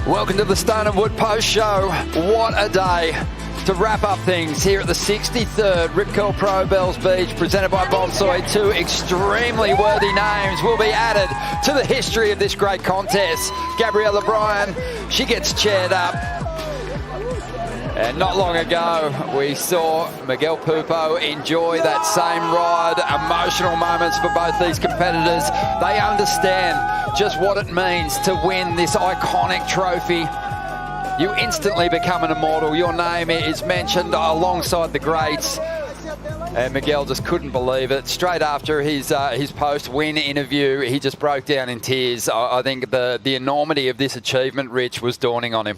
Welcome to the Stone and Wood Post Show. What a day to wrap up things here at the 63rd Rip Curl Pro Bells Beach, presented by Bonsoy. Two extremely worthy names will be added to the history of this great contest. Gabriela, Bryan, she gets chaired up. And not long ago, we saw Miguel Pupo enjoy that same ride. Emotional moments for both these competitors. They understand just what it means to win this iconic trophy. You instantly become an immortal. Your name is mentioned alongside the greats. And Miguel just couldn't believe it. Straight after his post-win interview, he just broke down in tears. I think the enormity of this achievement, Rich, was dawning on him.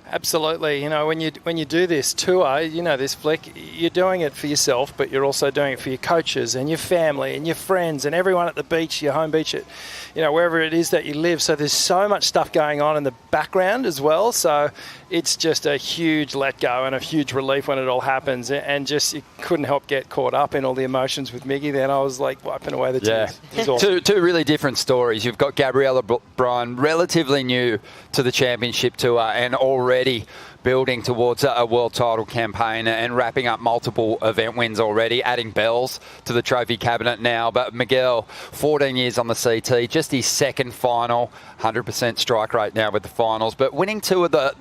Absolutely. You know, when you do this tour, you know this, Flick, you're doing it for yourself, but you're also doing it for your coaches and your family and your friends and everyone at the beach, your home beach, you know, wherever it is that you live. So there's so much stuff going on in the background as well. So it's just a huge let go and a huge relief when it all happens. And just, you couldn't help get caught up in all the emotions with Miggy. Then I was like wiping away the tears. Yeah. It was awesome. Two really different stories. You've got Gabriela, Bryan, relatively new to the championship tour and already building towards a world title campaign and wrapping up multiple event wins already, adding bells to the trophy cabinet now. But Miguel, 14 years on the CT, just his second final, 100% strike rate now with the finals, but winning two of the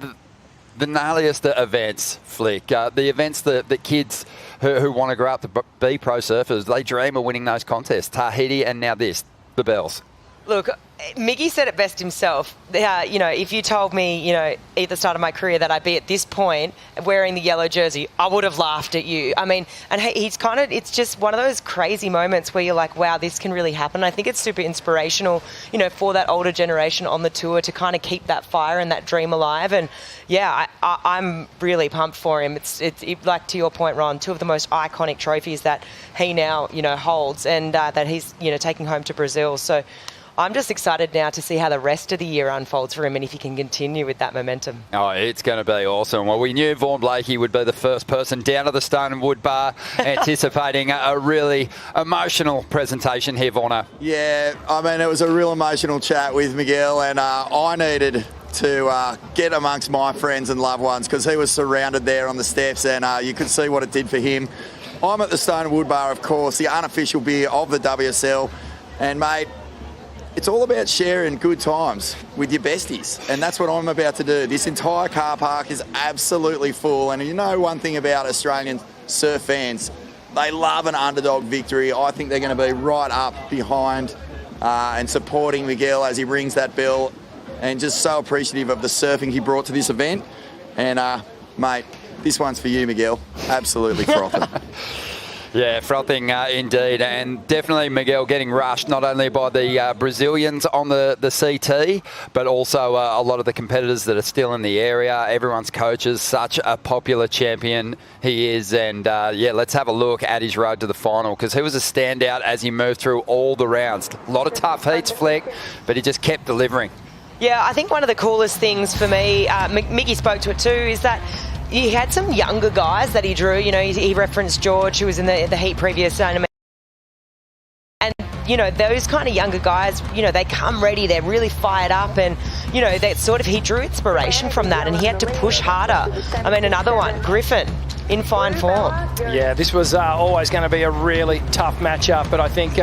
gnarliest events, Flick. The events that kids who want to grow up to be pro surfers, they dream of winning those contests. Tahiti and now this, the bells. Look, Miggy said it best himself. You know, if you told me, you know, at the start of my career that I'd be at this point wearing the yellow jersey, I would have laughed at you. I mean, and he's kind of, it's just one of those crazy moments where you're like, wow, this can really happen. I think it's super inspirational, you know, for that older generation on the tour to kind of keep that fire and that dream alive. And yeah, I'm really pumped for him. It's like, to your point, Ron, two of the most iconic trophies that he now, you know, holds and that he's, you know, taking home to Brazil. So I'm just excited now to see how the rest of the year unfolds for him and if he can continue with that momentum. Oh, it's going to be awesome. Well, we knew Vaughan Blakey would be the first person down to the Stone and Wood Bar, anticipating a really emotional presentation here, Vaughan. Yeah, I mean, it was a real emotional chat with Miguel, and I needed to get amongst my friends and loved ones because he was surrounded there on the steps, and you could see what it did for him. I'm at the Stone and Wood Bar, of course, the unofficial beer of the WSL, and mate, it's all about sharing good times with your besties, and that's what I'm about to do. This entire car park is absolutely full, and you know one thing about Australian surf fans, they love an underdog victory. I think they're going to be right up behind and supporting Miguel as he rings that bell, and just so appreciative of the surfing he brought to this event. And mate, this one's for you, Miguel. Absolutely frothing. Yeah, frothing indeed, and definitely Miguel getting rushed not only by the Brazilians on the CT, but also a lot of the competitors that are still in the area. Everyone's coaches, such a popular champion he is, and yeah, let's have a look at his road to the final, because he was a standout as he moved through all the rounds. A lot of tough heats, Fleck, but he just kept delivering. Yeah, I think one of the coolest things for me, Miggy spoke to it too, is that he had some younger guys that he drew. You know, he referenced George, who was in the heat previous. And, you know, those kind of younger guys, you know, they come ready. They're really fired up. And, you know, that sort of, he drew inspiration from that. And he had to push harder. I mean, another one, Griffin, in fine form. Yeah, this was always going to be a really tough matchup. But I think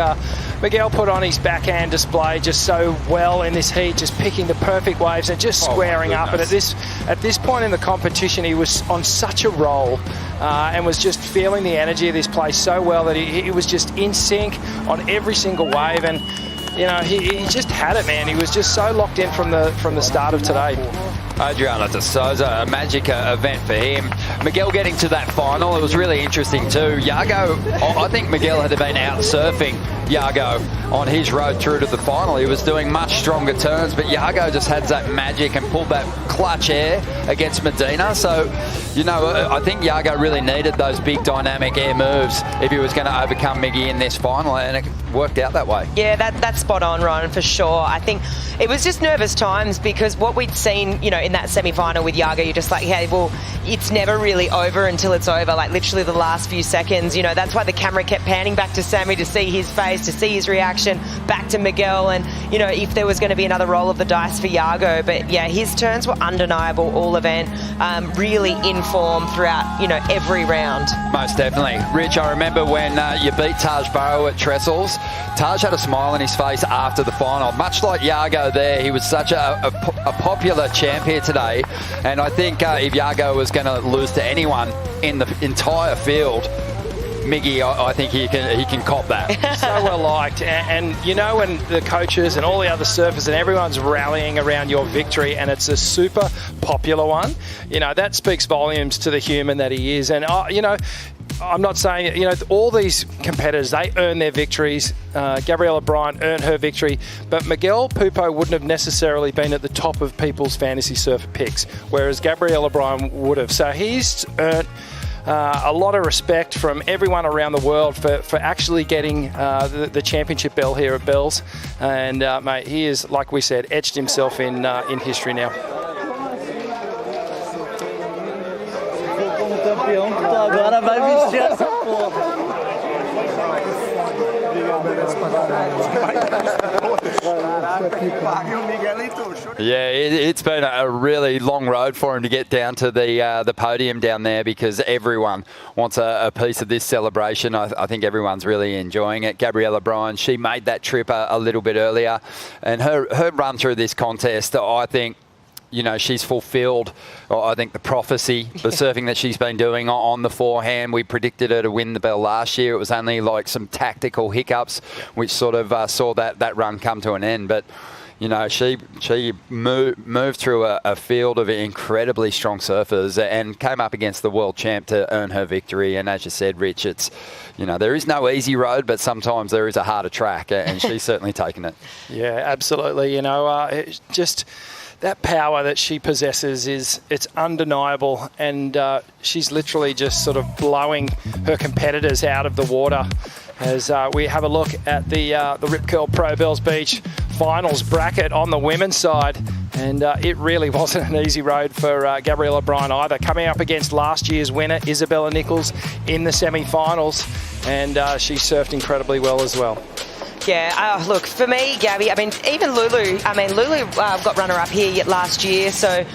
Miguel put on his backhand display just so well in this heat, just picking the perfect waves and just squaring up. And at this point in the competition, he was on such a roll and was just feeling the energy of this place so well that he was just in sync on every single wave. And you know, he just had it, man. He was just so locked in from the start of today. Adriana de Souza, a magic event for him. Miguel getting to that final, it was really interesting too. Yago, I think Miguel had been out surfing Yago on his road through to the final. He was doing much stronger turns, but Yago just had that magic and pulled that clutch air against Medina. So, you know, I think Yago really needed those big dynamic air moves if he was going to overcome Miggy in this final, and it worked out that way. Yeah, that's spot on, Ron, for sure. I think it was just nervous times because what we'd seen, you know, in that semi-final with Yago, you're just like, hey, well, it's never really over until it's over, like literally the last few seconds. You know, that's why the camera kept panning back to Sammy to see his face, to see his reaction. section, back to Miguel, and, you know, if there was going to be another roll of the dice for Yago. But, yeah, his turns were undeniable all event, really in form throughout, you know, every round. Most definitely. Rich, I remember when you beat Taj Burrow at Trestles, Taj had a smile on his face after the final. Much like Yago there, he was such a popular champ here today, and I think if Yago was going to lose to anyone in the entire field, Miggy, I think he can cop that. So well liked, and you know, when the coaches and all the other surfers and everyone's rallying around your victory, and it's a super popular one, you know, that speaks volumes to the human that he is. And you know, I'm not saying, you know, all these competitors, they earn their victories. Gabriela Bryan earned her victory, but Miguel Pupo wouldn't have necessarily been at the top of people's fantasy surfer picks, whereas Gabriela Bryan would have. So he's earned a lot of respect from everyone around the world for actually getting the championship bell here at Bells. And mate, he is, like we said, etched himself in history now. Agora vai vestir essa porra. Yeah, it's been a really long road for him to get down to the podium down there, because everyone wants a piece of this celebration. I think everyone's really enjoying it. Gabriela Bryan, she made that trip a little bit earlier, and her run through this contest, I think, you know, she's fulfilled, I think, the prophecy, the surfing that she's been doing on the forehand. We predicted her to win the bell last year. It was only like some tactical hiccups which sort of saw that run come to an end. But, you know, she moved through a field of incredibly strong surfers and came up against the world champ to earn her victory. And as you said, Rich, it's, you know, there is no easy road, but sometimes there is a harder track, and she's certainly taken it. Yeah, absolutely. You know, just that power that she possesses it's undeniable, and she's literally just sort of blowing her competitors out of the water. As we have a look at the Rip Curl Pro Bells Beach finals bracket on the women's side, and it really wasn't an easy road for Gabriela Bryan either, coming up against last year's winner Isabella Nichols in the semi-finals, and she surfed incredibly well as well. Yeah, look, for me, Gabby, I mean, even Lulu got runner-up here last year, so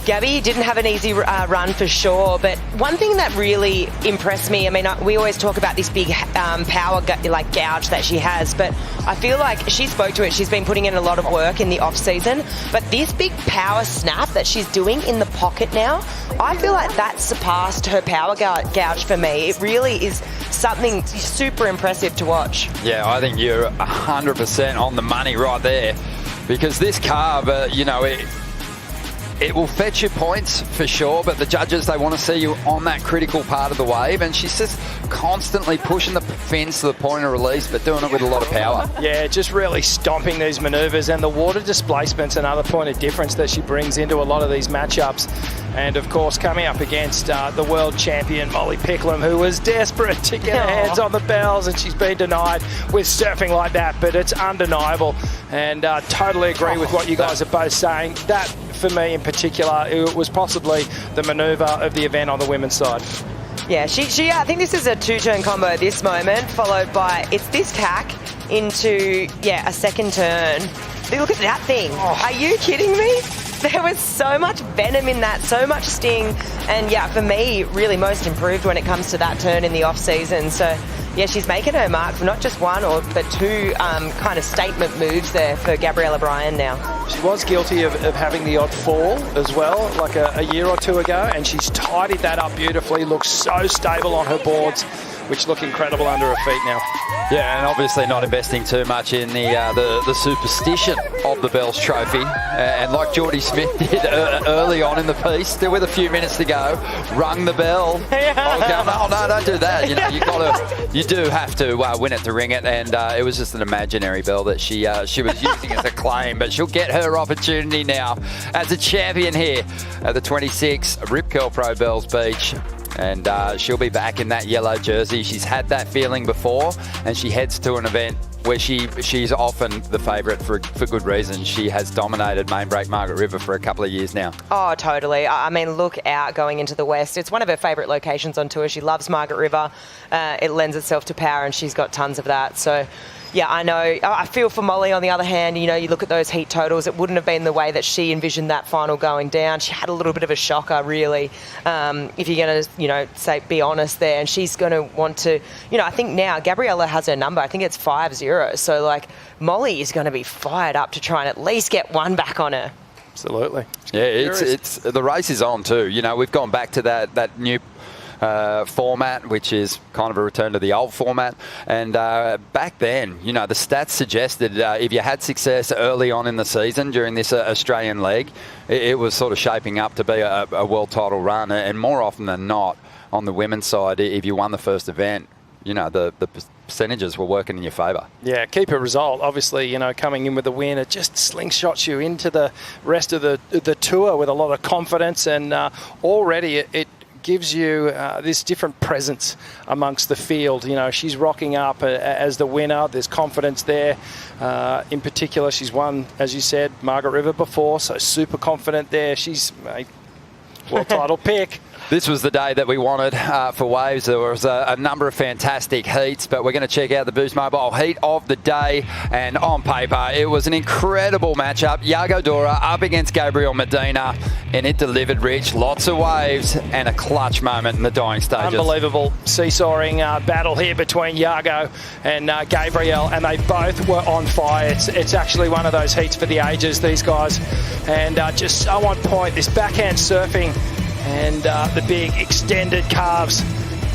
Gabby didn't have an easy run for sure, but one thing that really impressed me, I mean, we always talk about this big power gouge that she has, but I feel like she spoke to it. She's been putting in a lot of work in the off-season, but this big power snap that she's doing in the pocket now, I feel like that surpassed her power gouge for me. It really is something super impressive to watch. Yeah, I think you're 100% on the money right there, because this carve, you know, it will fetch you points for sure, but the judges, they want to see you on that critical part of the wave, and she's just constantly pushing the fins to the point of release, but doing it with a lot of power. Yeah, just really stomping these manoeuvres, and the water displacement's another point of difference that she brings into a lot of these matchups. And of course, coming up against the world champion Molly Picklum, who was desperate to get her hands on the bells, and she's been denied with surfing like that, but it's undeniable. And totally agree with what you guys are both saying. That, for me in particular, it was possibly the manoeuvre of the event on the women's side. Yeah, she I think this is a two-turn combo at this moment, followed by, it's this cack into, a second turn. Look at that thing. Oh. Are you kidding me? There was so much venom in that, so much sting, and for me, really most improved when it comes to that turn in the off-season. So, she's making her mark for not just one but two kind of statement moves there for Gabriela Bryan now. She was guilty of having the odd fall as well, like a year or two ago, and she's tidied that up beautifully, looks so stable on her boards, which look incredible under her feet now. Yeah, and obviously not investing too much in the superstition of the Bells Trophy. And like Geordie Smith did early on in the piece, still with a few minutes to go, rung the bell. Oh, no, don't do that. You know, you do have to win it to ring it. And it was just an imaginary bell that she was using as a claim. But she'll get her opportunity now as a champion here at the 26 Rip Curl Pro Bells Beach. And she'll be back in that yellow jersey. She's had that feeling before, and she heads to an event where she's often the favourite for good reason. She has dominated main break Margaret River for a couple of years now. Oh, totally. I mean, look out going into the West. It's one of her favourite locations on tour. She loves Margaret River. It lends itself to power, and she's got tons of that. So, Yeah, I know. I feel for Molly, on the other hand, you know, you look at those heat totals, it wouldn't have been the way that she envisioned that final going down. She had a little bit of a shocker, really, if you're going to, you know, be honest there. And she's going to want to, you know, I think now Gabriela has her number. I think it's 5-0. So, like, Molly is going to be fired up to try and at least get one back on her. Absolutely. Yeah, it's the race is on too. You know, we've gone back to that new format, which is kind of a return to the old format. And back then, you know, the stats suggested if you had success early on in the season during this Australian leg, it was sort of shaping up to be a world title run. And more often than not, on the women's side, if you won the first event, you know, the percentages were working in your favour. Yeah, keep a result. Obviously, you know, coming in with a win, it just slingshots you into the rest of the tour with a lot of confidence, and already it gives you this different presence amongst the field. You know, she's rocking up as the winner. There's confidence there. In particular, she's won, as you said, Margaret River before, so super confident there. She's a world title pick. This was the day that we wanted for Waves. There was a number of fantastic heats, but we're going to check out the Boost Mobile heat of the day. And on paper, it was an incredible matchup. Yago Dora up against Gabriela Medina, and it delivered, Rich. Lots of waves and a clutch moment in the dying stages. Unbelievable seesawing battle here between Yago and Gabrielle, and they both were on fire. It's actually one of those heats for the ages, these guys. And just so on point, this backhand surfing and the big extended calves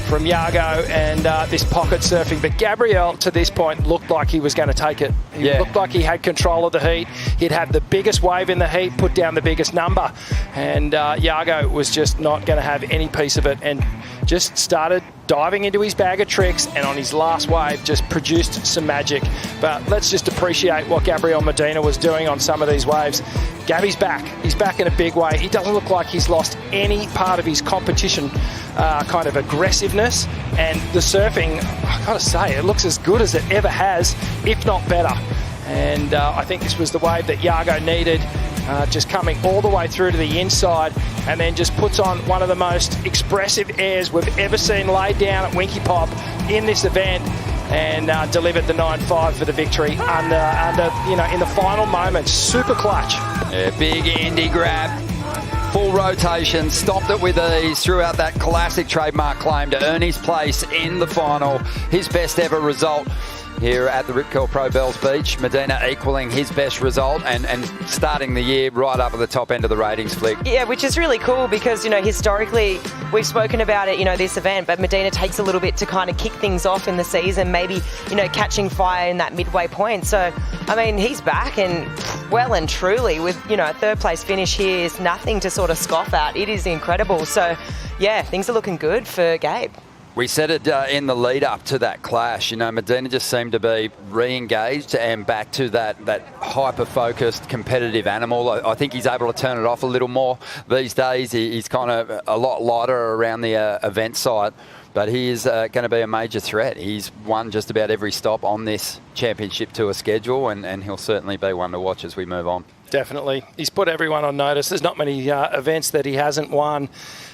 from Yago and this pocket surfing. But Gabrielle, to this point, looked like he was going to take it. He looked like he had control of the heat. He'd had the biggest wave in the heat, put down the biggest number. And Yago was just not going to have any piece of it and just started diving into his bag of tricks, and on his last wave just produced some magic. But let's just appreciate what Gabriela Medina was doing on some of these waves. Gabby's back. He's back in a big way. He doesn't look like he's lost any part of his competition kind of aggressiveness, and the surfing, I've got to say, it looks as good as it ever has, if not better. And I think this was the wave that Yago needed, just coming all the way through to the inside, and then just puts on one of the most expressive airs we've ever seen laid down at Winkipop in this event, and delivered the 9.5 for the victory under you know, in the final moments. Super clutch. Yeah, big Indy grab. Full rotation, stopped it with ease, threw out that classic trademark claim to earn his place in the final. His best ever result here at the Rip Curl Pro Bells Beach. Medina equaling his best result and starting the year right up at the top end of the ratings, Flick. Yeah, which is really cool because, you know, historically we've spoken about it, you know, this event, but Medina takes a little bit to kind of kick things off in the season, maybe, you know, catching fire in that midway point. So, I mean, he's back and well and truly with, you know, a third place finish here is nothing to sort of scoff at. It is incredible. So, yeah, things are looking good for Gabe. We said it in the lead up to that clash. You know, Medina just seemed to be re-engaged and back to that hyper-focused competitive animal. I think he's able to turn it off a little more these days. He's kind of a lot lighter around the event side, but he is going to be a major threat. He's won just about every stop on this championship tour schedule, and he'll certainly be one to watch as we move on. Definitely. He's put everyone on notice. There's not many events that he hasn't won.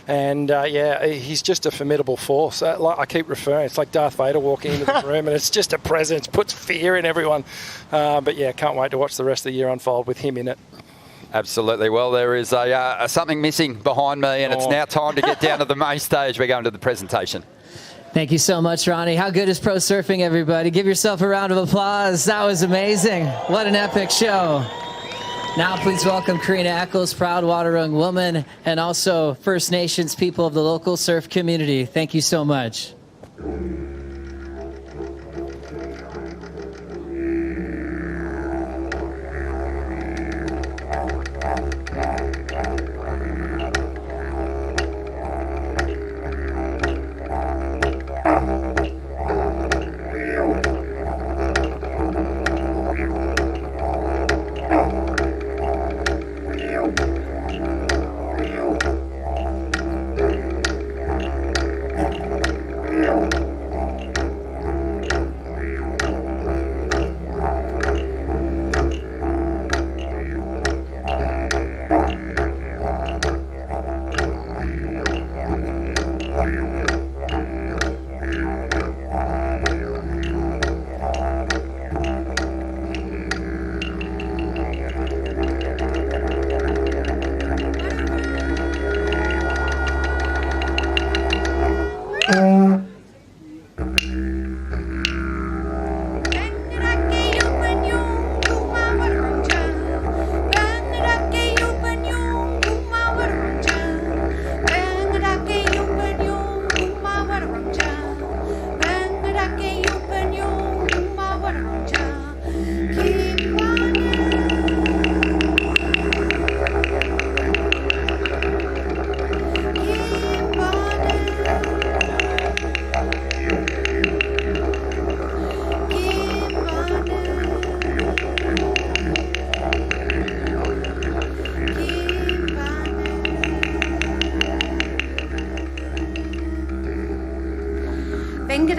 And, yeah, he's just a formidable force. Like I keep referring, it's like Darth Vader walking into the room, and it's just a presence, puts fear in everyone. But, yeah, can't wait to watch the rest of the year unfold with him in it. Absolutely. Well, there is something missing behind me, and it's now time to get down to the main stage. We're going to the presentation. Thank you so much, Ronnie. How good is pro surfing, everybody? Give yourself a round of applause. That was amazing. What an epic show. Now please welcome Karina Eccles, proud Wadawurrung woman, and also First Nations people of the local surf community. Thank you so much.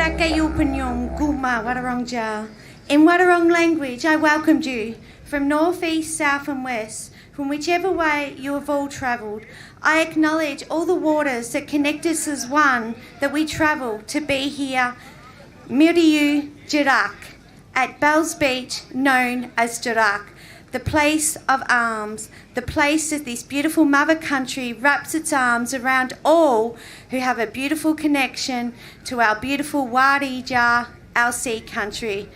In Wadawurrung language, I welcomed you from north, east, south and west, from whichever way you have all travelled. I acknowledge all the waters that connect us as one, that we travel to be here, Miriu Jirak, at Bells Beach, known as Jirak, the place of arms, the place that this beautiful mother country wraps its arms around all who have a beautiful connection to our beautiful Wadija, our sea country.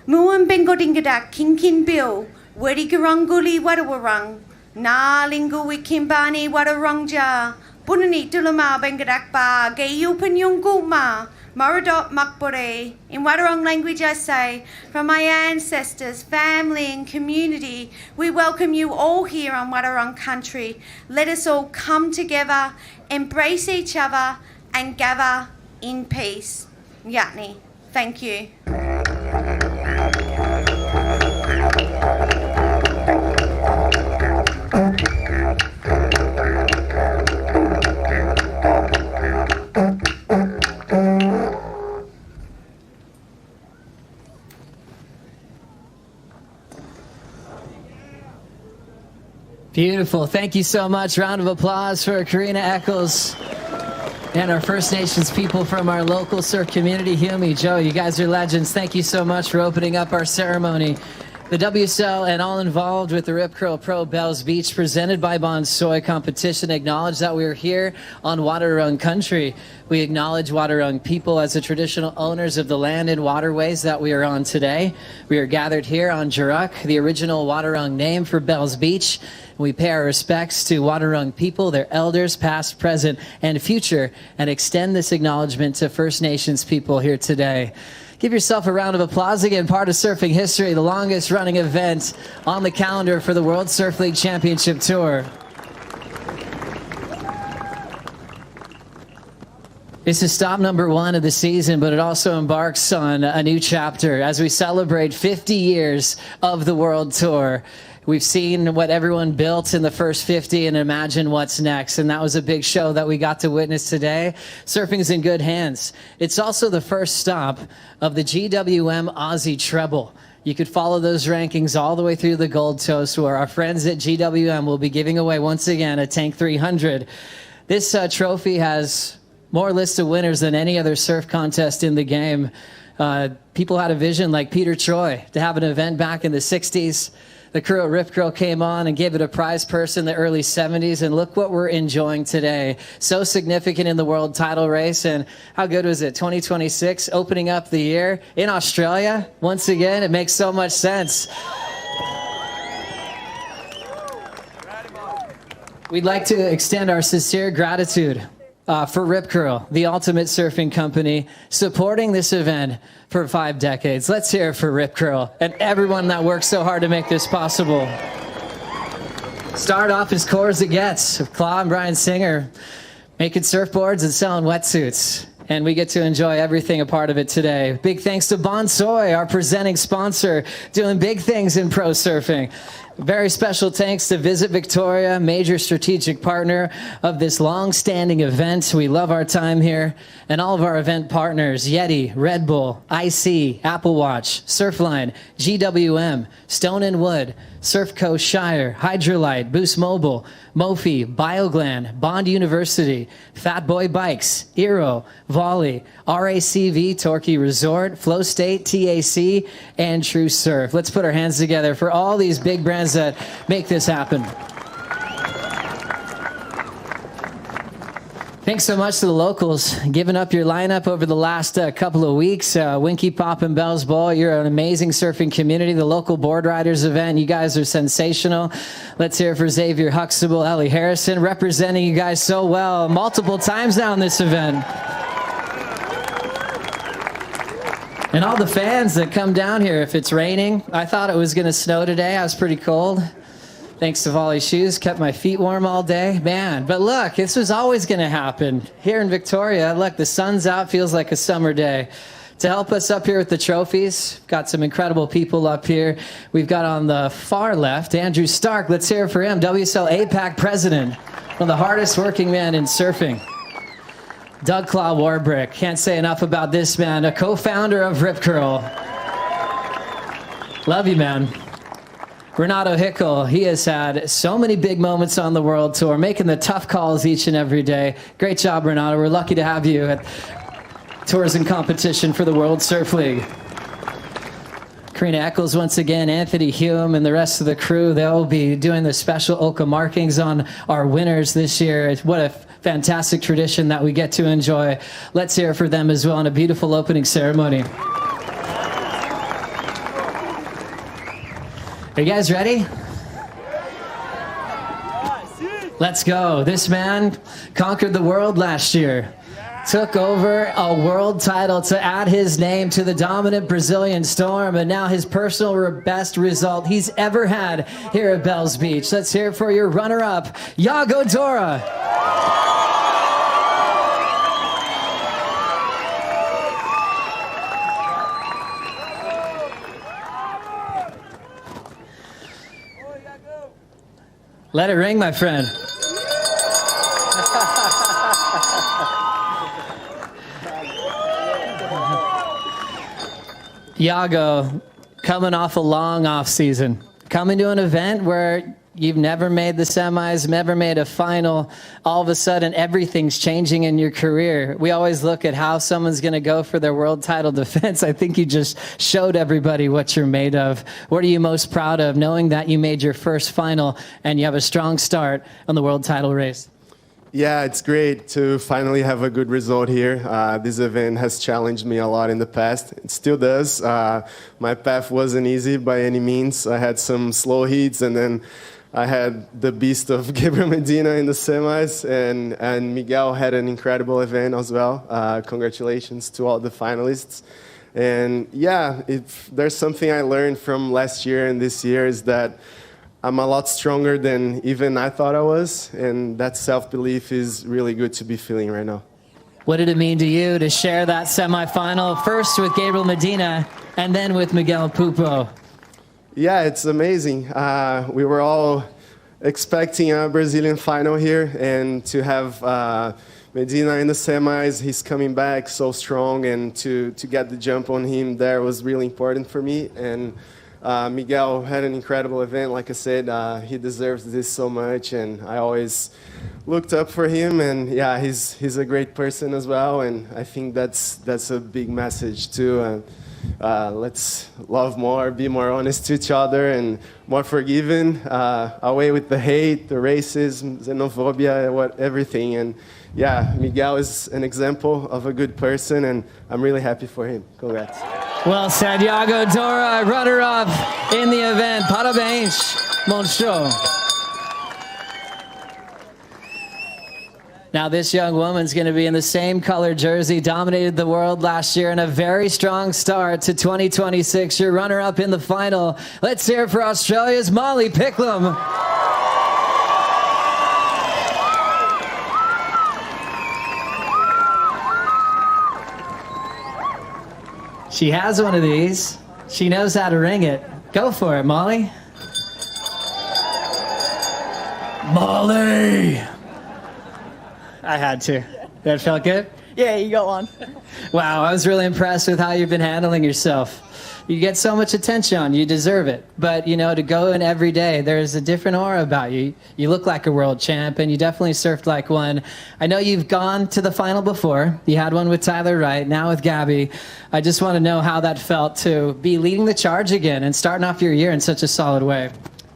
Muan Bengodingadak Kinkin Bill, Wedigaronguli Wadawurrung, Na Lingu Wikimbani Wadarongja, Bunani Dulama Bengadak Ba, Gayupan Yunguma, Moradot Makbore. In Wadawurrung language I say, from my ancestors, family and community, we welcome you all here on Wadawurrung country. Let us all come together, embrace each other and gather in peace. Yatni, thank you. Beautiful. Thank you so much. Round of applause for Karina Eccles and our First Nations people from our local surf community. Humi, Joe, you guys are legends. Thank you so much for opening up our ceremony. The WSL and all involved with the Rip Curl Pro Bells Beach presented by Bonsoy competition acknowledge that we are here on Wadawurrung country. We acknowledge Wadawurrung people as the traditional owners of the land and waterways that we are on today. We are gathered here on Jirak, the original Wadawurrung name for Bells Beach. We pay our respects to Wadawurrung people, their elders, past, present, and future, and extend this acknowledgement to First Nations people here today. Give yourself a round of applause again. Part of surfing history, the longest running event on the calendar for the World Surf League Championship Tour. This is stop number 1 of the season, but it also embarks on a new chapter as we celebrate 50 years of the World Tour. We've seen what everyone built in the first 50 and imagine what's next. And that was a big show that we got to witness today. Surfing's in good hands. It's also the first stop of the GWM Aussie Treble. You could follow those rankings all the way through the Gold Coast, where our friends at GWM will be giving away once again a Tank 300. This trophy has more list of winners than any other surf contest in the game. People had a vision like Peter Troy to have an event back in the 60s. The crew at Rip Curl came on and gave it a prize purse in the early 70s, and look what we're enjoying today. So significant in the world title race, and how good was it? 2026, opening up the year in Australia. Once again, it makes so much sense. We'd like to extend our sincere gratitude for Rip Curl, the ultimate surfing company, supporting this event for 5 decades. Let's hear it for Rip Curl and everyone that works so hard to make this possible. Start off as core as it gets, with Claw and Bryan Singer making surfboards and selling wetsuits. And we get to enjoy everything a part of it today. Big thanks to Bonsoy, our presenting sponsor, doing big things in pro surfing. Very special thanks to Visit Victoria, major strategic partner of this long-standing event. We love our time here. And all of our event partners, Yeti, Red Bull, IC, Apple Watch, Surfline, GWM, Stone and Wood, Surf Coast Shire, Hydrolite, Boost Mobile, Mophie, BioGlan, Bond University, Fat Boy Bikes, Eero, Volley, RACV, Torquay Resort, Flow State, TAC, and True Surf. Let's put our hands together for all these big brands that make this happen. Thanks so much to the locals, giving up your lineup over the last couple of weeks. Winkipop and Bells Bowl, you're an amazing surfing community. The local board riders event, you guys are sensational. Let's hear it for Xavier Huxtable, Ellie Harrison, representing you guys so well multiple times now in this event. And all the fans that come down here if it's raining. I thought it was going to snow today. I was pretty cold. Thanks to Volley Shoes, kept my feet warm all day. Man, but look, this was always going to happen. Here in Victoria, look, the sun's out, feels like a summer day. To help us up here with the trophies, got some incredible people up here. We've got on the far left, Andrew Stark. Let's hear it for him, WSL APAC president, one of the hardest working men in surfing. Doug Claw Warbrick. Can't say enough about this man, a co-founder of Rip Curl. Love you, man. Renato Hickel, he has had so many big moments on the World Tour, making the tough calls each and every day. Great job, Renato. We're lucky to have you at Tours and Competition for the World Surf League. Karina Eccles once again, Anthony Hume, and the rest of the crew, they'll be doing the special Oka markings on our winners this year. What a fantastic tradition that we get to enjoy. Let's hear it for them as well in a beautiful opening ceremony. Are you guys ready? Let's go. This man conquered the world last year. Took over a world title to add his name to the dominant Brazilian Storm, and now his personal best result he's ever had here at Bells Beach. Let's hear it for your runner-up, Yago Dora. Let it ring, my friend. Yago, coming off a long off season, coming to an event where you've never made the semis, never made a final. All of a sudden, everything's changing in your career. We always look at how someone's going to go for their world title defense. I think you just showed everybody what you're made of. What are you most proud of, knowing that you made your first final and you have a strong start on the world title race? Yeah, it's great to finally have a good result here. This event has challenged me a lot in the past. It still does. My path wasn't easy by any means. I had some slow heats, and then I had the beast of Gabriel Medina in the semis, and Miguel had an incredible event as well. Congratulations to all the finalists. And yeah, if there's something I learned from last year and this year is that I'm a lot stronger than even I thought I was, and that self-belief is really good to be feeling right now. What did it mean to you to share that semifinal, first with Gabriel Medina and then with Miguel Pupo? Yeah, it's amazing. We were all expecting a Brazilian final here, and to have Medina in the semis, he's coming back so strong, and to get the jump on him there was really important for me. And Miguel had an incredible event. Like I said, he deserves this so much, and I always looked up for him. And yeah, he's a great person as well, and I think that's a big message too. Let's love more, be more honest to each other, and more forgiving, away with the hate, the racism, xenophobia, everything. And yeah, Miguel is an example of a good person, and I'm really happy for him. Congrats. Well said, Yago Dora, runner-up in the event. Parabéns, monstro. Now this young woman's going to be in the same color jersey, dominated the world last year, and a very strong start to 2026. Your runner-up in the final. Let's hear it for Australia's Molly Picklum. She has one of these. She knows how to ring it. Go for it, Molly. Molly! I had to. That felt good? Yeah, you got one. Wow, I was really impressed with how you've been handling yourself. You get so much attention, you deserve it. But, you know, to go in every day, there's a different aura about you. You look like a world champ, and you definitely surfed like one. I know you've gone to the final before. You had one with Tyler Wright, now with Gabby. I just want to know how that felt to be leading the charge again and starting off your year in such a solid way.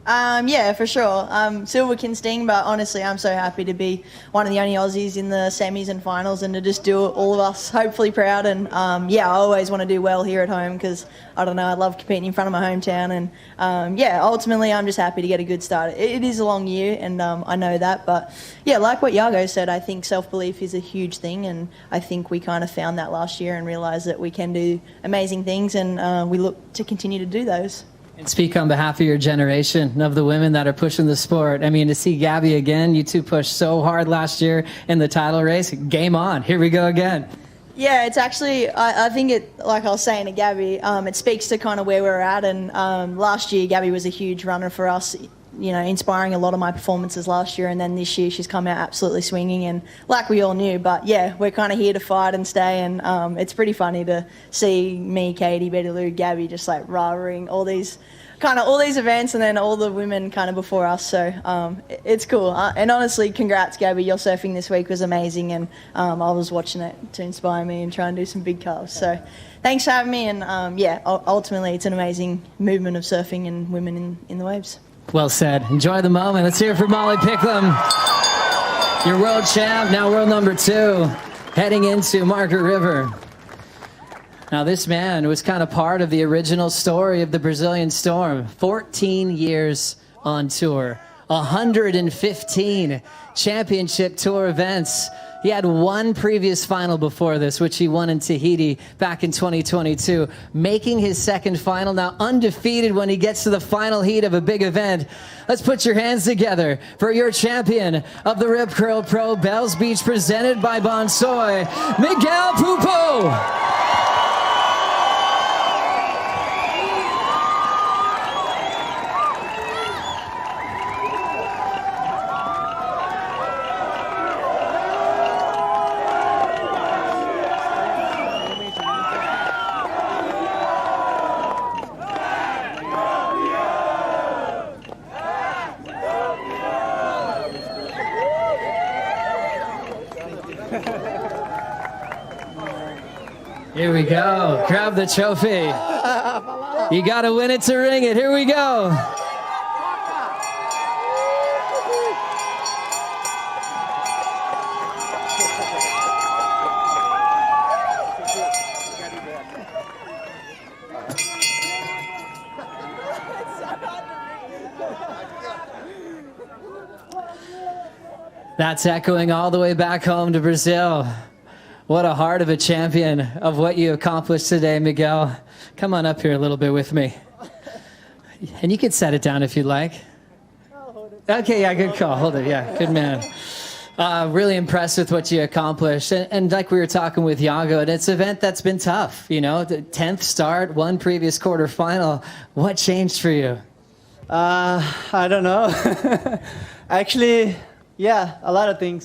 Yeah, for sure. Silver can sting, but honestly, I'm so happy to be one of the only Aussies in the semis and finals, and to just do all of us hopefully proud. And yeah, I always want to do well here at home because, I don't know, I love competing in front of my hometown. And yeah, ultimately, I'm just happy to get a good start. It is a long year, and I know that. But yeah, like what Yago said, I think self-belief is a huge thing, and I think we kind of found that last year and realised that we can do amazing things, and we look to continue to do those. And speak on behalf of your generation, of the women that are pushing the sport. I mean, to see Gabby again, you two pushed so hard last year in the title race. Game on. Here we go again. Yeah, it's actually, I think it, like I was saying to Gabby, it speaks to kind of where we're at. And last year, Gabby was a huge runner for us inspiring a lot of my performances last year, and then this year she's come out absolutely swinging, and like we all knew. But yeah, we're kind of here to fight and stay, and it's pretty funny to see me, Katie, Betty Lou, Gabby just like rah-rahing all these events, and then all the women kind of before us. So it's cool. And honestly, congrats, Gabby. Your surfing this week was amazing, and I was watching it to inspire me and try and do some big carves. So thanks for having me, and ultimately it's an amazing movement of surfing and women in the waves. Well said. Enjoy the moment. Let's hear it for Molly Picklum. Your world champ, now world number 2, heading into Margaret River. Now, this man was kind of part of the original story of the Brazilian Storm. 14 years on tour, 115 championship tour events. He had one previous final before this, which he won in Tahiti back in 2022, making his second final, now undefeated when he gets to the final heat of a big event. Let's put your hands together for your champion of the Rip Curl Pro Bells Beach, presented by Bonsoy, Miguel Pupo. Here we go. Grab the trophy. You got to win it to ring it. Here we go. That's echoing all the way back home to Brazil. What a heart of a champion of what you accomplished today, Miguel. Come on up here a little bit with me. And you can set it down if you'd like. Okay, yeah, good call. Hold it, yeah, good man. Really impressed with what you accomplished. And like we were talking with Yago, and it's an event that's been tough, the 10th start, one previous quarterfinal. What changed for you? I don't know. Actually, yeah, a lot of things,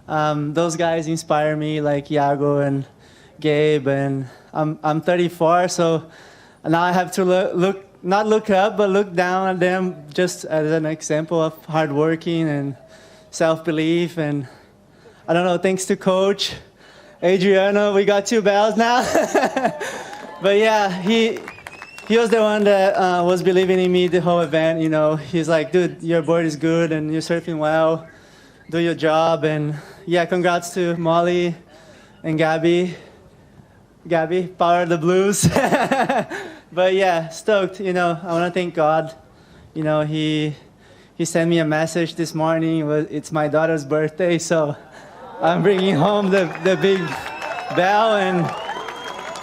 Those guys inspire me, like Yago and Gabe, and I'm 34, so now I have to not look up, but look down at them just as an example of hardworking and self-belief. And I don't know, thanks to Coach Adriano, we got 2 bells now. But yeah, he was the one that was believing in me the whole event. He's like, dude, your board is good and you're surfing well. Do your job. And yeah, congrats to Molly and Gabby. Gabby, power the blues. But yeah, stoked. I want to thank God. He sent me a message this morning. It's my daughter's birthday, so I'm bringing home the big bell. And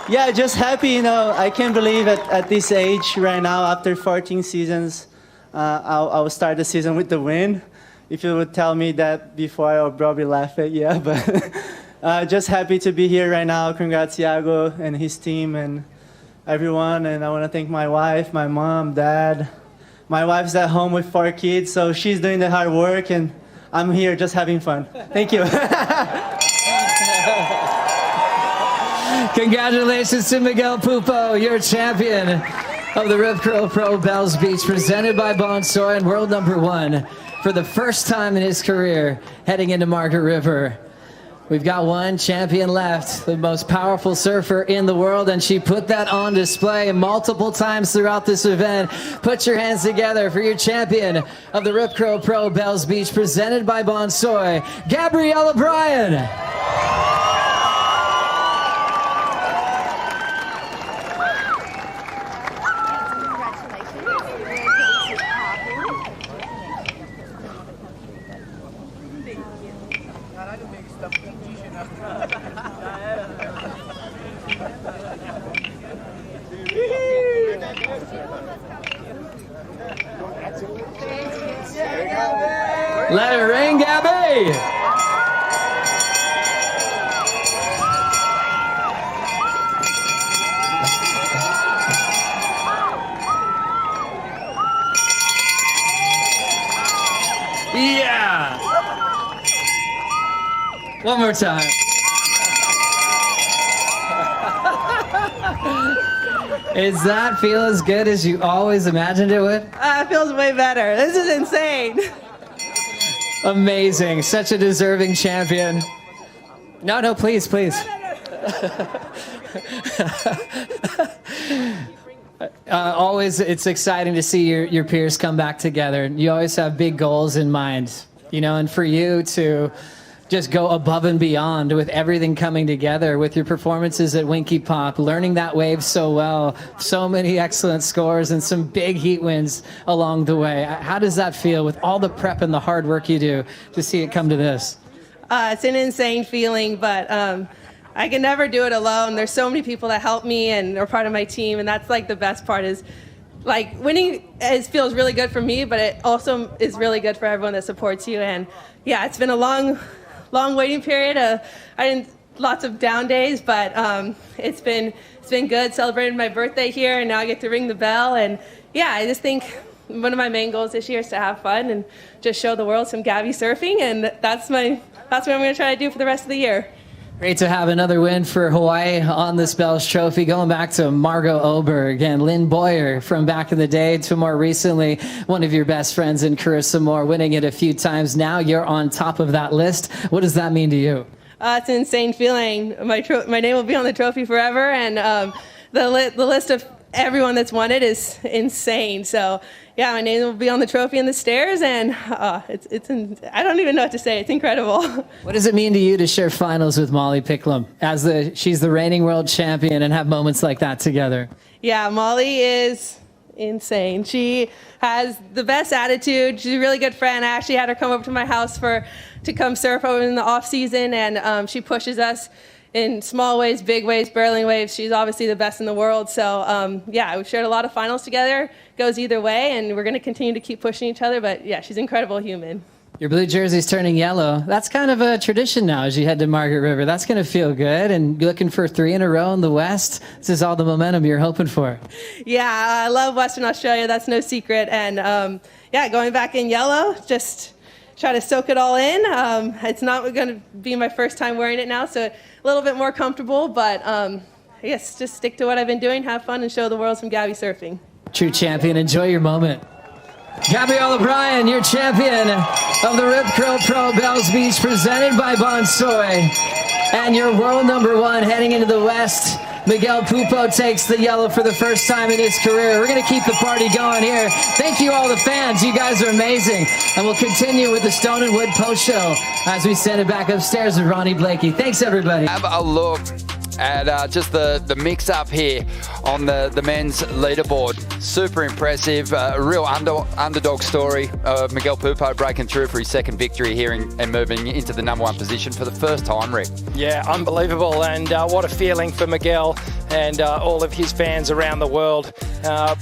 yeah, just happy. I can't believe at this age right now, after 14 seasons, I will start the season with the win. If you would tell me that before, I would probably laugh at you. But just happy to be here right now. Congrats, Yago and his team and everyone. And I want to thank my wife, my mom, dad. My wife's at home with 4 kids, so she's doing the hard work, and I'm here just having fun. Thank you. Congratulations to Miguel Pupo, your champion of the Rip Curl Pro Bells Beach, presented by Bonsoy, and world number 1 for the first time in his career heading into Margaret River. We've got one champion left, the most powerful surfer in the world, and she put that on display multiple times throughout this event. Put your hands together for your champion of the Rip Curl Pro Bells Beach, presented by Bonsoy, Gabriela Bryan. Let it ring, Gabby! One more time. Does that feel as good as you always imagined it would? It feels way better. This is insane. Amazing. Such a deserving champion. No, please. Always, it's exciting to see your peers come back together. You always have big goals in mind, and for you to just go above and beyond with everything coming together, with your performances at Winkipop, learning that wave so well, so many excellent scores and some big heat wins along the way. How does that feel with all the prep and the hard work you do to see it come to this? It's an insane feeling, but I can never do it alone. There's so many people that help me and are part of my team, and that's like the best part is like winning feels really good for me, but it also is really good for everyone that supports you. And yeah, it's been a long waiting period. Lots of down days, but it's been good. Celebrated my birthday here, and now I get to ring the bell. And yeah, I just think one of my main goals this year is to have fun and just show the world some Gabby surfing, and that's what I'm going to try to do for the rest of the year. Great to have another win for Hawaii on this Bells Trophy. Going back to Margot Oberg and Lynn Boyer from back in the day to more recently, one of your best friends in Carissa Moore, winning it a few times. Now you're on top of that list. What does that mean to you? It's an insane feeling. My name will be on the trophy forever, and the list of everyone that's won it is insane. So yeah, my name will be on the trophy and the stairs, and I don't even know what to say. It's incredible. What does it mean to you to share finals with Molly Picklum she's the reigning world champion and have moments like that together? Yeah, Molly is insane. She has the best attitude. She's a really good friend. I actually had her come over to my house to come surf over in the off season, and she pushes us in small waves, big waves, barreling waves. She's obviously the best in the world. So yeah, we've shared a lot of finals together. Goes either way, and we're going to continue to keep pushing each other. But yeah, she's an incredible human. Your blue jersey's turning yellow. That's kind of a tradition now as you head to Margaret River. That's going to feel good. And you're looking for 3 in a row in the West. This is all the momentum you're hoping for. Yeah, I love Western Australia. That's no secret. And yeah, going back in yellow, just try to soak it all in. It's not going to be my first time wearing it now, so a little bit more comfortable. But I guess just stick to what I've been doing, have fun, and show the world some Gabby surfing. True champion. Enjoy your moment. Gabriela Bryan, your champion of the Rip Curl Pro Bells Beach, presented by Bonsoy. And your world number 1 heading into the West. Miguel Pupo takes the yellow for the first time in his career. We're going to keep the party going here. Thank you all the fans. You guys are amazing. And we'll continue with the Stone and Wood post show as we send it back upstairs with Ronnie Blakey. Thanks, everybody. Have a look at just the mix-up here on the men's leaderboard. Super impressive. A real underdog story of Miguel Pupo breaking through for his second victory here and moving into the number 1 position for the first time, Rick. Yeah, unbelievable. And what a feeling for Miguel and all of his fans around the world.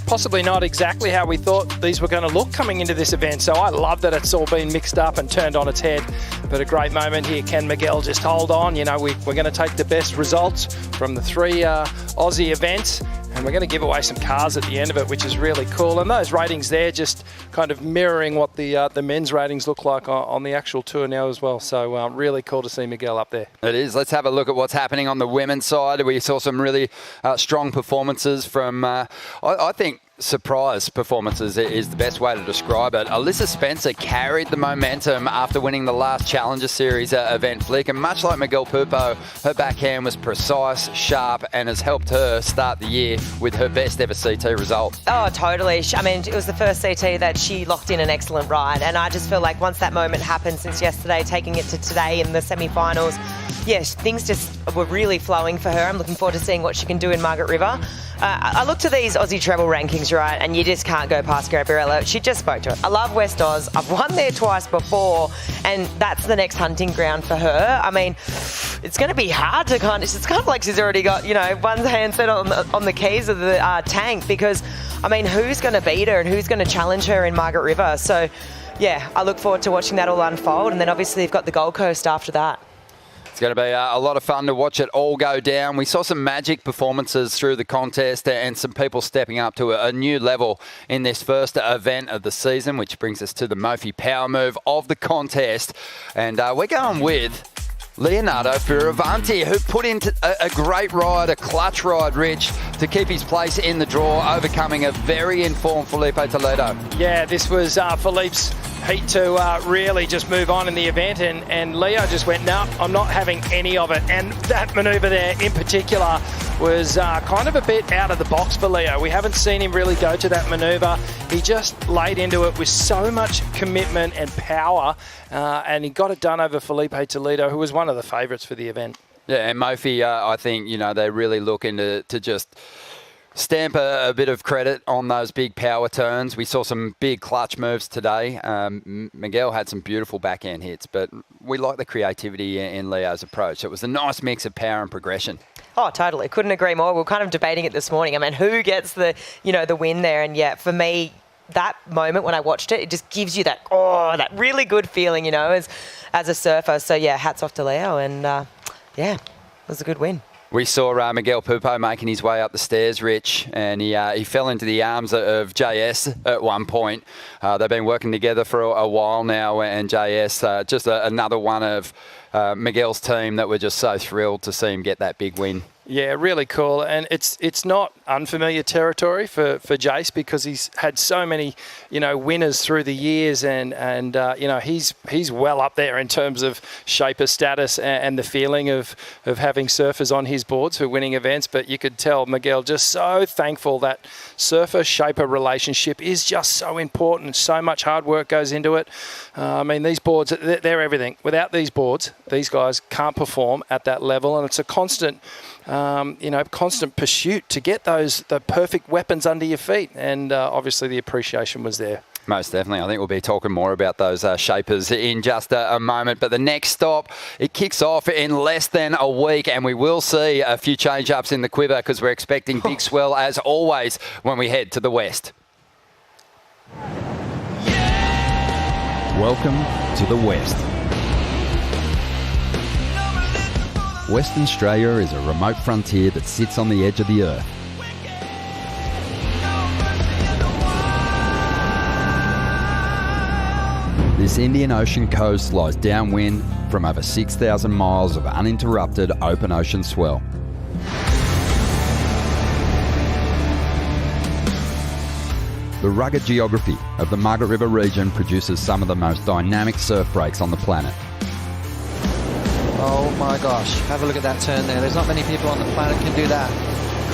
Possibly not exactly how we thought these were going to look coming into this event. So I love that it's all been mixed up and turned on its head. But a great moment here. Can Miguel just hold on? You know, we're going to take the best results from the 3 Aussie events, and we're going to give away some cars at the end of it, which is really cool. And those ratings there just kind of mirroring what the men's ratings look like on the actual tour now as well. So really cool to see Miguel up there. It is. Let's have a look at what's happening on the women's side. We saw some really strong performances from, I think, surprise performances is the best way to describe it. Alyssa Spencer carried the momentum after winning the last Challenger Series event flick, and much like Miguel Pupo, her backhand was precise, sharp, and has helped her start the year with her best ever CT result. Oh, totally. I mean, it was the first CT that she locked in an excellent ride, and I just feel like once that moment happened since yesterday, taking it to today in the semi-finals, yes, things just were really flowing for her. I'm looking forward to seeing what she can do in Margaret River. I look to these Aussie Treble rankings, right, and you just can't go past Gabriela. She just spoke to it. I love West Oz. I've won there twice before, and that's the next hunting ground for her. I mean, it's going to be hard to it's kind of like she's already got, one hand set on the keys of the tank, because, I mean, who's going to beat her and who's going to challenge her in Margaret River? So, yeah, I look forward to watching that all unfold, and then obviously you've got the Gold Coast after that. It's going to be a lot of fun to watch it all go down. We saw some magic performances through the contest and some people stepping up to a new level in this first event of the season, which brings us to the Mophie power move of the contest. And we're going with Leonardo Fioravanti, who put into a great ride, a clutch ride, Rich, to keep his place in the draw, overcoming a very informed Felipe Toledo. Yeah, this was Philippe's heat to really just move on in the event, and Leo just went, no, I'm not having any of it. And that manoeuvre there in particular was kind of a bit out of the box for Leo. We haven't seen him really go to that manoeuvre. He just laid into it with so much commitment and power, and he got it done over Felipe Toledo, who was one of the favourites for the event. Yeah, and Mofi, I think, they're really looking to just stamp a bit of credit on those big power turns. We saw some big clutch moves today. Miguel had some beautiful backhand hits, but we like the creativity in Leo's approach. It was a nice mix of power and progression. Oh, totally. Couldn't agree more. We were kind of debating it this morning. I mean, who gets the win there? And yeah, for me, that moment when I watched it, it just gives you that really good feeling, as a surfer. So yeah, hats off to Leo, and yeah, it was a good win. We saw Miguel Pupo making his way up the stairs, Rich, and he fell into the arms of JS at one point. They've been working together for a while now, and JS, just another one of Miguel's team that we're just so thrilled to see him get that big win. Yeah, really cool. And it's not unfamiliar territory for Jace, because he's had so many, winners through the years, and he's well up there in terms of shaper status and the feeling of having surfers on his boards for winning events. But you could tell Miguel just so thankful that surfer-shaper relationship is just so important. So much hard work goes into it. These boards, they're everything. Without these boards, these guys can't perform at that level, and it's a constant pursuit to get the perfect weapons under your feet. And obviously the appreciation was there. Most definitely. I think we'll be talking more about those shapers in just a moment. But the next stop, it kicks off in less than a week, and we will see a few change-ups in the quiver, because we're expecting big swell, as always, when we head to the west. Welcome to the West. Western Australia is a remote frontier that sits on the edge of the earth. This Indian Ocean coast lies downwind from over 6,000 miles of uninterrupted open ocean swell. The rugged geography of the Margaret River region produces some of the most dynamic surf breaks on the planet. Oh my gosh, have a look at that turn there. There's not many people on the planet can do that.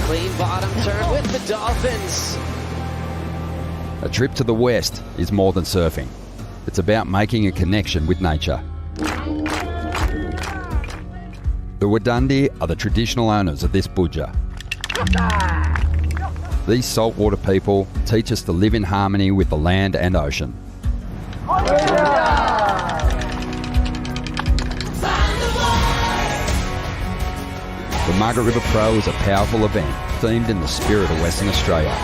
Clean bottom turn with the Dolphins. A trip to the west is more than surfing. It's about making a connection with nature. The Wadandi are the traditional owners of this budja. These saltwater people teach us to live in harmony with the land and ocean. The Margaret River Pro is a powerful event themed in the spirit of Western Australia.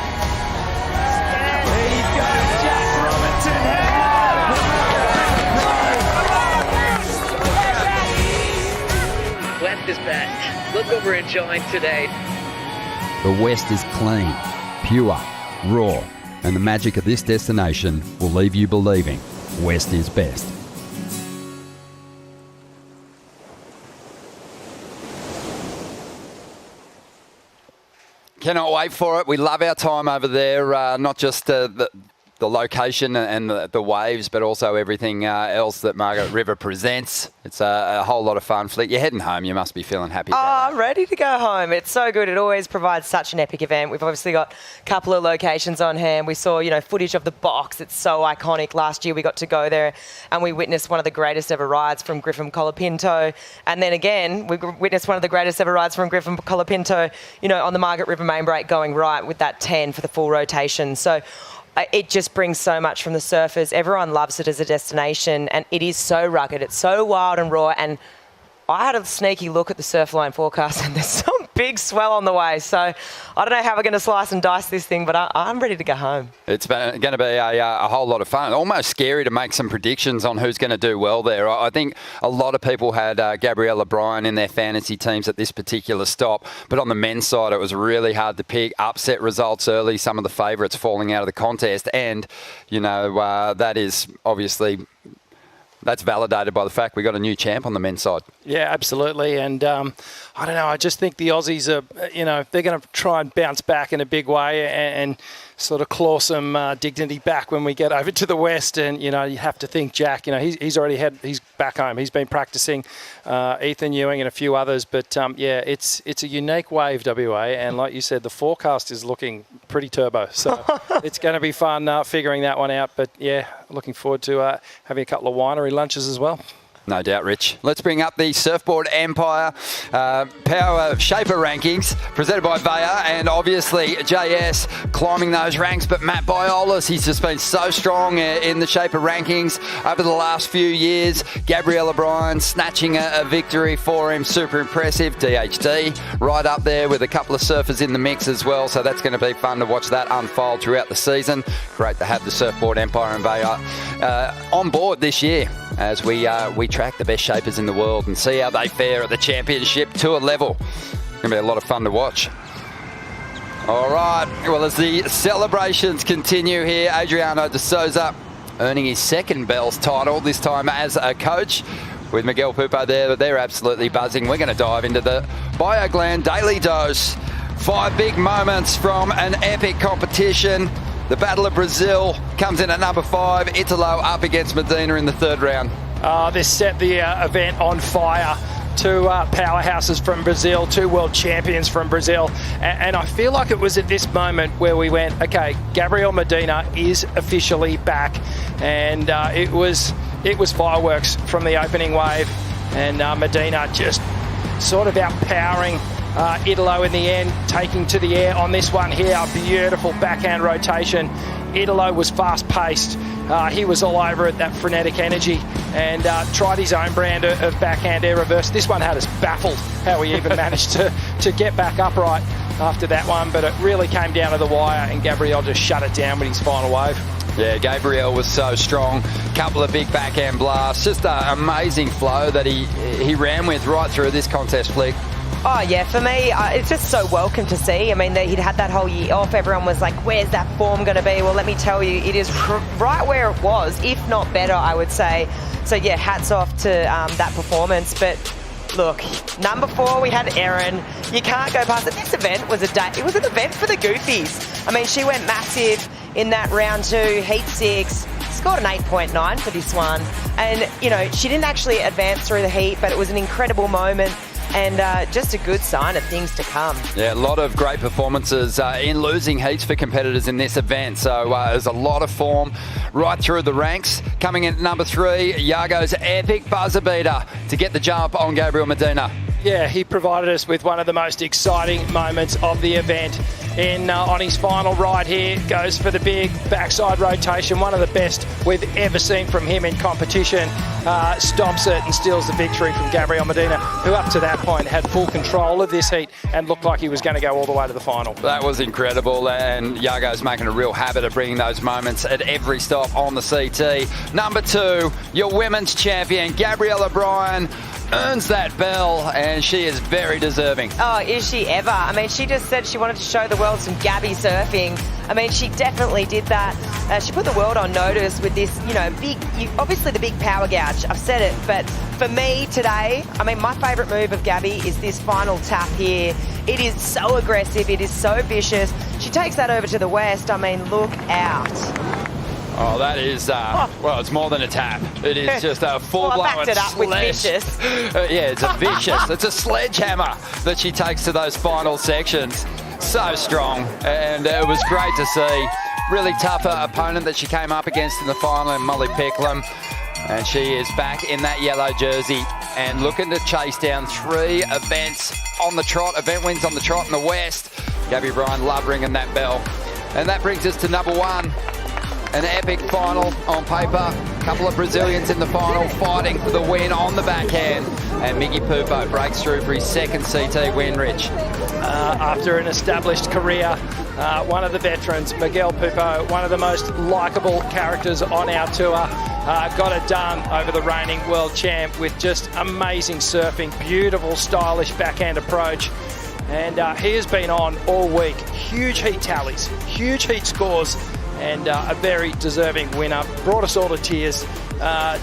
There you go, Jack Robinson. West is best. Look what we're enjoying today. The West is clean, pure, raw, and the magic of this destination will leave you believing West is best. Cannot wait for it. We love our time over there, not just the location and the waves, but also everything else that Margaret River presents. It's a whole lot of fun. Flick, you're heading home. You must be feeling happy about that. I'm ready to go home. It's so good. It always provides such an epic event. We've obviously got a couple of locations on hand. We saw, footage of the box. It's so iconic. Last year we got to go there and we witnessed one of the greatest ever rides from Griffin Colapinto. And then again, we witnessed one of the greatest ever rides from Griffin Colapinto, on the Margaret River main break going right with that 10 for the full rotation. So it just brings so much from the surfers. Everyone loves it as a destination, and it is so rugged. It's so wild and raw. And I had a sneaky look at the Surfline forecast, and there's some big swell on the way. So I don't know how we're going to slice and dice this thing, but I'm ready to go home. It's going to be a whole lot of fun. Almost scary to make some predictions on who's going to do well there. I think a lot of people had Gabriela, Bryan in their fantasy teams at this particular stop. But on the men's side, it was really hard to pick. Upset results early, some of the favourites falling out of the contest. And, that is obviously That's validated by the fact we got a new champ on the men's side. Yeah, absolutely. And I don't know, I just think the Aussies are, they're going to try and bounce back in a big way and sort of claw some dignity back when we get over to the West. And, you have to think Jack, he's already he's back home. He's been practicing, Ethan Ewing and a few others. But, it's a unique wave, WA. And like you said, the forecast is looking pretty turbo. So it's going to be fun figuring that one out. But, yeah, looking forward to having a couple of winery lunches as well. No doubt, Rich. Let's bring up the Surfboard Empire Power Shaper Rankings presented by Vaya, and obviously JS climbing those ranks. But Matt Biolas, he's just been so strong in the Shaper Rankings over the last few years. Gabriela Bryan snatching a victory for him. Super impressive. DHD right up there with a couple of surfers in the mix as well. So that's going to be fun to watch that unfold throughout the season. Great to have the Surfboard Empire and Vaya on board this year as we track the best shapers in the world and see how they fare at the championship tour level. Going to be a lot of fun to watch. All right, well, as the celebrations continue here, Adriano de Souza earning his second Bells title, this time as a coach. With Miguel Pupo there, they're absolutely buzzing. We're going to dive into the BioGland Daily Dose. 5 big moments from an epic competition. The Battle of Brazil comes in at number 5. Italo up against Medina in the 3rd round. This set the event on fire. 2 powerhouses from Brazil, 2 world champions from Brazil. And I feel like it was at this moment where we went, okay, Gabriel Medina is officially back. And it was fireworks from the opening wave. And Medina just sort of outpowering Italo in the end, taking to the air on this one here. A beautiful backhand rotation. Italo was fast-paced. He was all over it, that frenetic energy, and tried his own brand of backhand air reverse. This one had us baffled how he even managed to get back upright after that one, but it really came down to the wire, and Gabriel just shut it down with his final wave. Yeah, Gabriel was so strong. Couple of big backhand blasts. Just an amazing flow that he ran with right through this contest, Flick. Oh, yeah, for me, it's just so welcome to see. I mean, he'd had that whole year off. Everyone was like, where's that form going to be? Well, let me tell you, it is right where it was, if not better, I would say. So, yeah, hats off to that performance. But, look, number 4, we had Erin. You can't go past it. This event was it was an event for the Goofies. I mean, she went massive in that round 2, heat 6. Scored an 8.9 for this one. And, she didn't actually advance through the heat, but it was an incredible moment. And just a good sign of things to come. Yeah, a lot of great performances in losing heats for competitors in this event. So there's a lot of form right through the ranks. Coming in at number 3, Yago's epic buzzer beater to get the jump on Gabriel Medina. Yeah, he provided us with one of the most exciting moments of the event. On his final ride here, goes for the big backside rotation, one of the best we've ever seen from him in competition. Stops it and steals the victory from Gabriel Medina, who up to that point had full control of this heat and looked like he was going to go all the way to the final. That was incredible, and Yago's making a real habit of bringing those moments at every stop on the CT. Number 2, your women's champion, Gabriela Bryan, earns that bell, and she is very deserving. Oh, is she ever? I mean, she just said she wanted to show the world some Gabby surfing. I mean, she definitely did that. She put the world on notice with this, obviously the big power gouge. I've said it, but for me today, I mean, my favourite move of Gabby is this final tap here. It is so aggressive. It is so vicious. She takes that over to the West. I mean, look out. Oh, that is, well, it's more than a tap. It is just a full-blown I backed it up with vicious. Yeah, it's a vicious. It's a sledgehammer that she takes to those final sections. So strong, and it was great to see. Really tough opponent that she came up against in the final in Molly Picklum. And she is back in that yellow jersey and looking to chase down 3 events on the trot, event wins on the trot in the West. Gabby Bryan love ringing that bell. And that brings us to number 1. An epic final on paper. A couple of Brazilians in the final fighting for the win on the backhand. And Miggy Pupo breaks through for his second CT win, Rich. After an established career, one of the veterans, Miguel Pupo, one of the most likeable characters on our tour, got it done over the reigning world champ with just amazing surfing, beautiful, stylish backhand approach. And he has been on all week. Huge heat tallies, huge heat scores, and a very deserving winner. Brought us all to tears.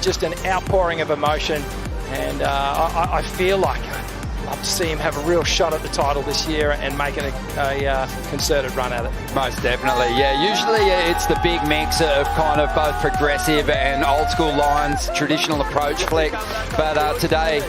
just an outpouring of emotion, and I feel like I'd love to see him have a real shot at the title this year and making a concerted run at it. Most definitely, yeah. Usually it's the big mix of kind of both progressive and old school lines, traditional approach flick, but today,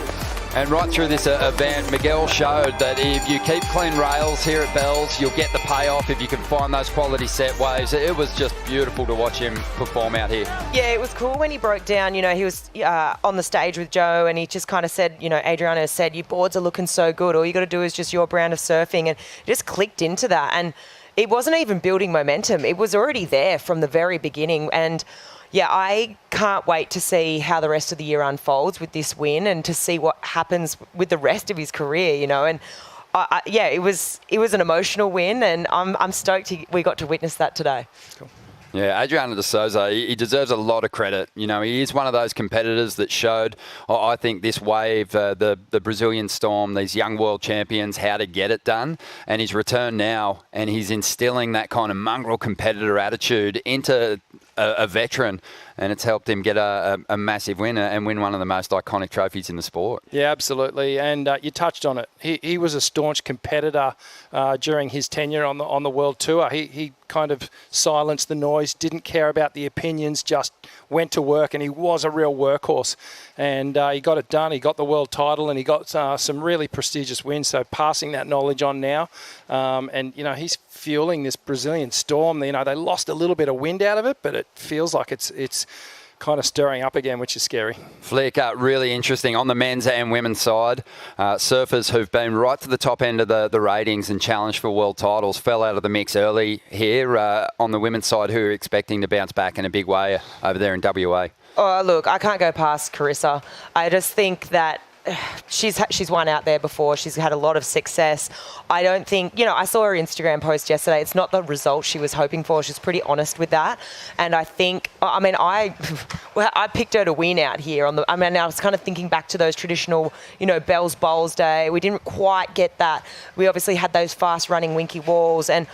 and right through this event, Miguel showed that if you keep clean rails here at Bells, you'll get the payoff if you can find those quality set waves. It was just beautiful to watch him perform out here. Yeah, it was cool when he broke down. You know, he was on the stage with Joe, and he just kind of said, you know, Adriana said, your boards are looking so good. All you got to do is just your brand of surfing, and it just clicked into that. And it wasn't even building momentum. It was already there from the very beginning. And yeah, I can't wait to see how the rest of the year unfolds with this win and to see what happens with the rest of his career, you know. And yeah, it was an emotional win, and I'm stoked we got to witness that today. Cool. Yeah, Adriano de Souza, he deserves a lot of credit. You know, he is one of those competitors that showed, I think, this wave, the Brazilian Storm, these young world champions, how to get it done. And he's returned now, and he's instilling that kind of mongrel competitor attitude into a veteran, and it's helped him get a massive win and win one of the most iconic trophies in the sport. Yeah, absolutely. And you touched on it. He was a staunch competitor during his tenure on the World Tour. He kind of silenced the noise, didn't care about the opinions, just went to work, and he was a real workhorse. And he got it done. He got the world title, and he got some really prestigious wins. So passing that knowledge on now, and you know, he's fueling this Brazilian Storm. You know, they lost a little bit of wind out of it, but it feels like it's kind of stirring up again, which is scary. Flick, really interesting. On the men's and women's side, surfers who've been right to the top end of the ratings and challenged for world titles fell out of the mix early here. On the women's side, who are expecting to bounce back in a big way over there in WA? Oh, look, I can't go past Carissa. I just think that she's won out there before. She's had a lot of success. I don't think, you know, I saw her Instagram post yesterday. It's not the result she was hoping for. She's pretty honest with that. And I think, I mean, I picked her to win out here. I was kind of thinking back to those traditional, you know, Bells Bowls Day. We didn't quite get that. We obviously had those fast running Winky walls. And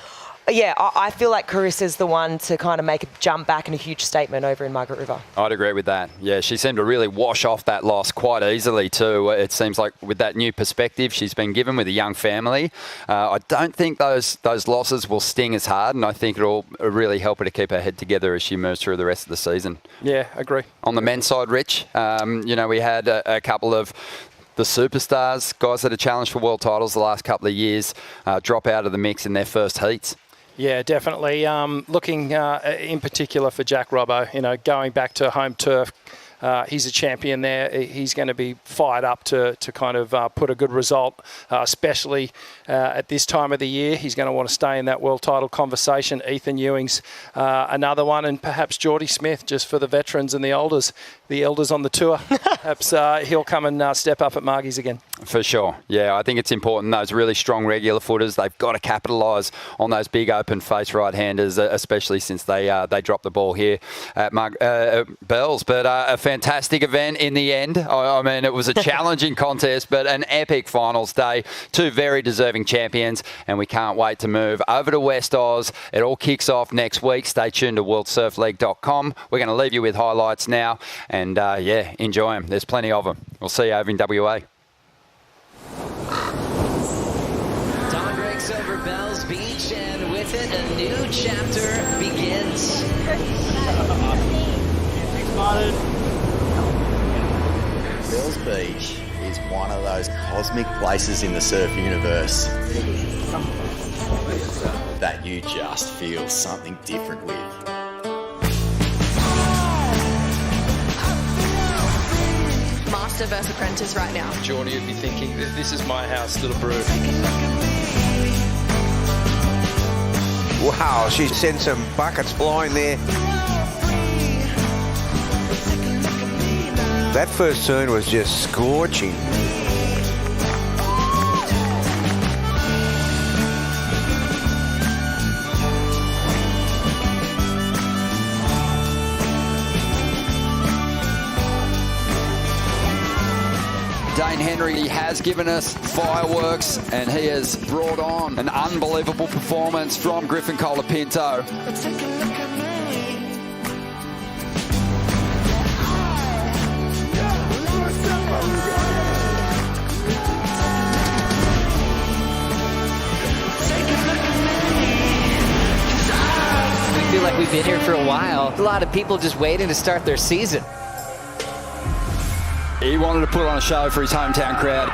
yeah, I feel like Carissa's the one to kind of make a jump back and a huge statement over in Margaret River. I'd agree with that. Yeah, she seemed to really wash off that loss quite easily too. It seems like with that new perspective she's been given with a young family, I don't think those losses will sting as hard, and I think it'll really help her to keep her head together as she moves through the rest of the season. Yeah, agree. On the men's side, Rich, you know, we had a couple of the superstars, guys that have challenged for world titles the last couple of years, drop out of the mix in their first heats. Yeah, definitely. Looking in particular for Jack Robbo, you know, going back to home turf. He's a champion there. He's going to be fired up to kind of put a good result, especially at this time of the year. He's going to want to stay in that world title conversation. Ethan Ewing's another one, and perhaps Geordie Smith, just for the veterans and the elders on the tour. Perhaps he'll come and step up at Margie's again. For sure. Yeah, I think it's important. Those really strong regular footers, they've got to capitalise on those big open face right-handers, especially since they dropped the ball here at Bells. But a fantastic event in the end. I mean, it was a challenging contest, but an epic finals day. Two very deserving champions, and we can't wait to move over to West Oz. It all kicks off next week. Stay tuned to worldsurfleague.com. We're going to leave you with highlights now, and yeah, enjoy them. There's plenty of them. We'll see you over in WA. Dawn breaks over Bells Beach, and with it, a new chapter begins. Bells Beach is one of those cosmic places in the surf universe that you just feel something different with. Master versus apprentice right now. Geordie would be thinking, this is my house, little brew. Wow, she sent some buckets flying there. That first turn was just scorching. Dane Henry has given us fireworks, and he has brought on an unbelievable performance from Griffin Colapinto. been here for a while. A lot of people just waiting to start their season. He wanted to put on a show for his hometown crowd.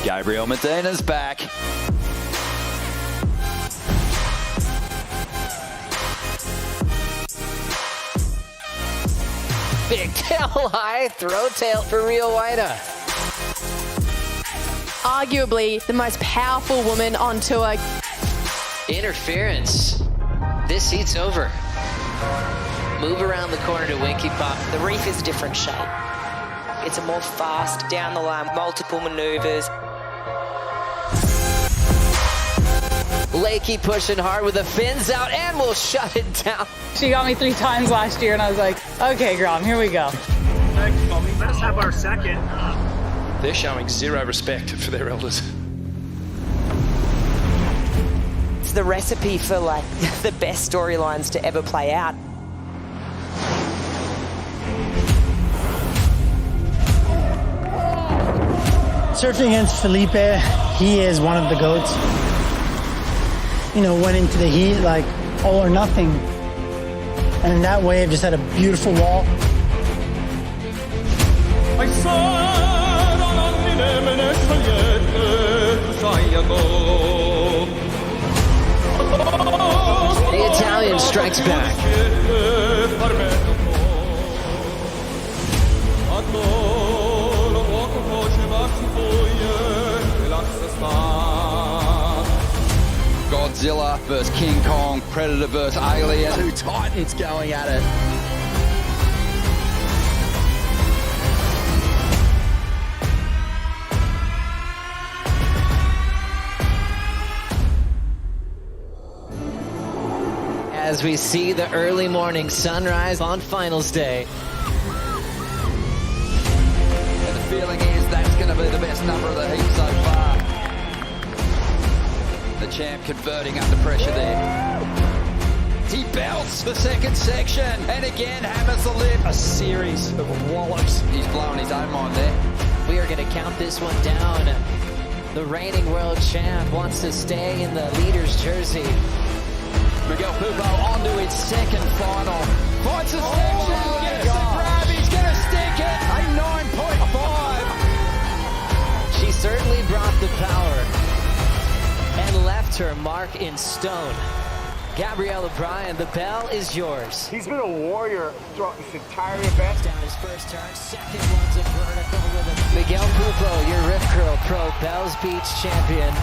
Gabriel Medina's back. Big tail high, throw tail for Rio Waida. Arguably the most powerful woman on tour. Interference. This heat's over. Move around the corner to Winkipop. The reef is a different shape. It's a more fast, down the line, multiple manoeuvres. Lakey pushing hard with the fins out and will shut it down. She got me 3 times last year and I was like, okay, Grom, here we go. Let us have our second. They're showing zero respect for their elders. It's the recipe for like the best storylines to ever play out. Surfing against Felipe, he is one of the GOATs. You know, went into the heat like all or nothing. And in that wave just had a beautiful wall. The Italian strikes back. Godzilla versus King Kong, Predator versus Alien. 2 titans going at it. As we see the early morning sunrise on finals day. And the feeling is that's going to be the best number of the heat so far. The champ converting under pressure there. He belts the second section and again hammers the lip. A series of wallops. He's blowing his own mind there. We are going to count this one down. The reigning world champ wants to stay in the leader's jersey. Miguel Pupo onto his second final. Finds the section, gets the grab, he's going to stick it. A 9.5. She certainly brought the power and left her mark in stone. Gabriela, Bryan, the bell is yours. He's been a warrior throughout this entire event. Down his first turn, second one's a vertical with a... Miguel Pupo, your Rip Curl Pro Bells Beach champion.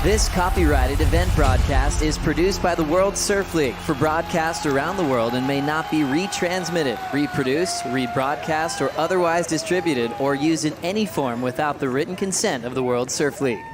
This copyrighted event broadcast is produced by the World Surf League for broadcast around the world and may not be retransmitted, reproduced, rebroadcast, or otherwise distributed or used in any form without the written consent of the World Surf League.